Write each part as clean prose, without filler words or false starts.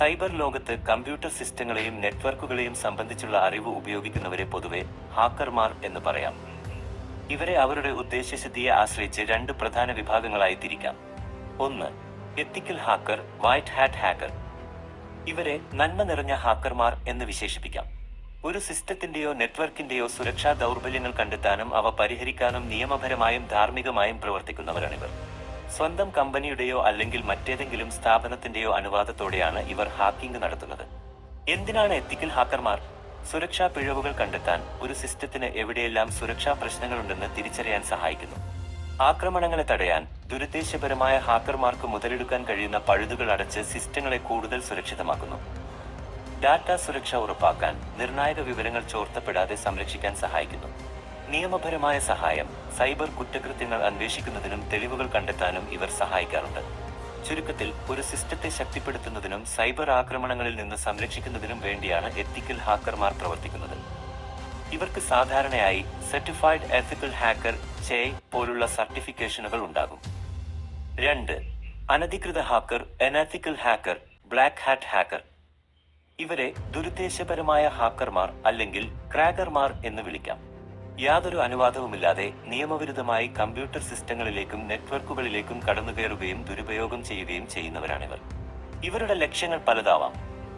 Cyber ലോകത്ത് computer സിസ്റ്റങ്ങളെയും നെറ്റ്വർക്കുകളെയും സംബന്ധിച്ചുള്ള അറിവ് ഉപയോഗിക്കുന്നവരെ പൊതുവെ ഹാക്കർമാർ എന്ന് പറയാം. ഇവരെ അവരുടെ ഉദ്ദേശ്യസിദ്ധിയെ ആശ്രയിച്ച് രണ്ട് പ്രധാന വിഭാഗങ്ങളായി തിരിക്കാം. ഒന്ന്, എത്തിക്കൽ ഹാക്കർ, വൈറ്റ് ഹാറ്റ് ഹാക്കർ. ഇവരെ നന്മ നിറഞ്ഞ ഹാക്കർമാർ എന്ന് വിശേഷിപ്പിക്കാം. ഒരു സിസ്റ്റത്തിന്റെയോ നെറ്റ്വർക്കിന്റെയോ സുരക്ഷാ ദൗർബല്യങ്ങൾ കണ്ടെത്താനും അവ പരിഹരിക്കാനും നിയമപരമായും ധാർമ്മികമായും പ്രവർത്തിക്കുന്നവരാണിവർ. സ്വന്തം കമ്പനിയുടെയോ അല്ലെങ്കിൽ മറ്റേതെങ്കിലും സ്ഥാപനത്തിന്റെയോ അനുവാദത്തോടെയാണ് ഇവർ ഹാക്കിംഗ് നടത്തുന്നത്. എന്തിനാണ് എത്തിക്കൽ ഹാക്കർമാർ? സുരക്ഷാ പിഴവുകൾ കണ്ടെത്താൻ, ഒരു സിസ്റ്റത്തിന് എവിടെയെല്ലാം സുരക്ഷാ പ്രശ്നങ്ങളുണ്ടെന്ന് തിരിച്ചറിയാൻ സഹായിക്കുന്നു. ആക്രമണങ്ങളെ തടയാൻ ദുരുദ്ദേശപരമായ ഹാക്കർമാർക്ക് മുതലെടുക്കാൻ കഴിയുന്ന പഴുതുകൾ അടച്ച് സിസ്റ്റങ്ങളെ കൂടുതൽ സുരക്ഷിതമാക്കുന്നു. ഡാറ്റ സുരക്ഷ ഉറപ്പാക്കാൻ, നിർണായക വിവരങ്ങൾ ചോർത്തപ്പെടാതെ സംരക്ഷിക്കാൻ സഹായിക്കുന്നു. നിയമപരമായ സഹായം, സൈബർ കുറ്റകൃത്യങ്ങൾ അന്വേഷിക്കുന്നതിനും തെളിവുകൾ കണ്ടെത്താനും ഇവർ സഹായിക്കാറുണ്ട്. ചുരുക്കത്തിൽ, ഒരു സിസ്റ്റത്തെ ശക്തിപ്പെടുത്തുന്നതിനും സൈബർ ആക്രമണങ്ങളിൽ നിന്ന് സംരക്ഷിക്കുന്നതിനും വേണ്ടിയാണ് എത്തിക്കൽ ഹാക്കർമാർ പ്രവർത്തിക്കുന്നത്. ഇവർക്ക് സാധാരണയായി സർട്ടിഫൈഡ് എത്തിക്കൽ ഹാക്കർ പോലുള്ള സർട്ടിഫിക്കേഷനുകൾ ഉണ്ടാകും. 2. അനധികൃത hacker, unethical hacker, black hat hacker. ഇവരെ ദുരുദ്ദേശപരമായ ഹാക്കർമാർ അല്ലെങ്കിൽ ക്രാക്കർമാർ എന്ന് വിളിക്കാം. യാതൊരു അനുവാദവുമില്ലാതെ നിയമവിരുദ്ധമായി കമ്പ്യൂട്ടർ സിസ്റ്റങ്ങളിലേക്കും നെറ്റ്വർക്കുകളിലേക്കും കടന്നുകയറുകയും ദുരുപയോഗം ചെയ്യുകയും ചെയ്യുന്നവരാണിവർ. ഇവരുടെ ലക്ഷ്യങ്ങൾ പലതാവാം.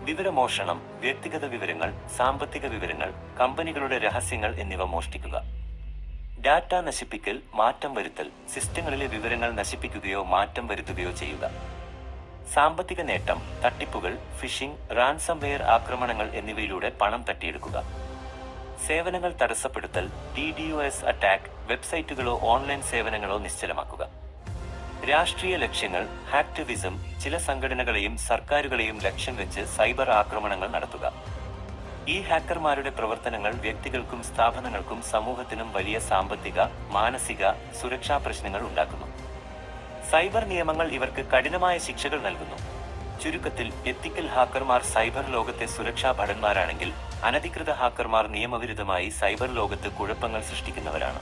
വിവരമോഷണം, വ്യക്തിഗത വിവരങ്ങൾ, സാമ്പത്തിക വിവരങ്ങൾ, കമ്പനികളുടെ രഹസ്യങ്ങൾ എന്നിവ മോഷ്ടിക്കുക. ഡാറ്റ നശിപ്പിക്കൽ, മാറ്റം വരുത്തൽ, സിസ്റ്റങ്ങളിലെ വിവരങ്ങൾ നശിപ്പിക്കുകയോ മാറ്റം വരുത്തുകയോ ചെയ്യുക. സാമ്പത്തിക നേട്ടം, തട്ടിപ്പുകൾ, ഫിഷിംഗ്, റാൻസംവെയർ ആക്രമണങ്ങൾ എന്നിവയിലൂടെ പണം തട്ടിയെടുക്കുക. സേവനങ്ങൾ തടസ്സപ്പെടുത്തൽ, DDoS അറ്റാക്ക്, വെബ്സൈറ്റുകളോ ഓൺലൈൻ സേവനങ്ങളോ നിശ്ചലമാക്കുക. രാഷ്ട്രീയ ലക്ഷ്യങ്ങൾ, ഹാക്ടിവിസം, ചില സംഘടനകളെയും സർക്കാരുകളെയും ലക്ഷ്യം വെച്ച് സൈബർ ആക്രമണങ്ങൾ നടത്തുക. ഈ ഹാക്കർമാരുടെ പ്രവർത്തനങ്ങൾ വ്യക്തികൾക്കും സ്ഥാപനങ്ങൾക്കും സമൂഹത്തിനും വലിയ സാമ്പത്തിക, മാനസിക, സുരക്ഷാ പ്രശ്നങ്ങൾ ഉണ്ടാക്കുന്നു. സൈബർ നിയമങ്ങൾ ഇവർക്ക് കഠിനമായ ശിക്ഷകൾ നൽകുന്നു. ചുരുക്കത്തിൽ, എത്തിക്കൽ ഹാക്കർമാർ സൈബർ ലോകത്തെ സുരക്ഷാ ഭടന്മാരാണെങ്കിൽ, അനധികൃത ഹാക്കർമാർ നിയമവിരുദ്ധമായി സൈബർ ലോകത്ത് കുഴപ്പങ്ങൾ സൃഷ്ടിക്കുന്നവരാണ്.